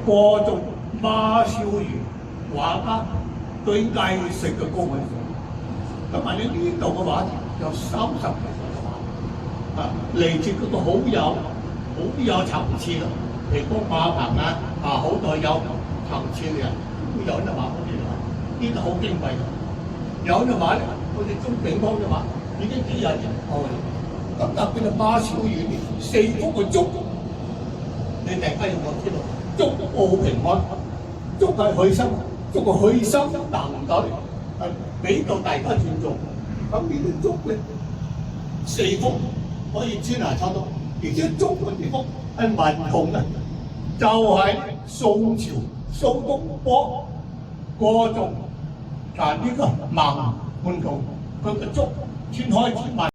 歌頌馬紹如畫家對藝術嘅高位。咁啊，你呢度嘅畫有30幾個畫，嚟自嗰個好有層次嘅，譬如馬鵬好多有層次嘅人，有人畫嗰啲畫，呢度好矜貴嘅。有人畫咧，好似鍾炳江嘅畫已經幾廿年後啦。咁特別係馬紹如4幅嘅竹，你大家有冇知道？竹報平安，竹係許生，竹係許生能夠係俾到大家尊重。咁呢啲竹咧4幅可以穿下抽到，而且竹嘅地方係文同嘅，就係宋朝蘇東坡歌頌呢個孟滿圖佢嘅竹穿開之文。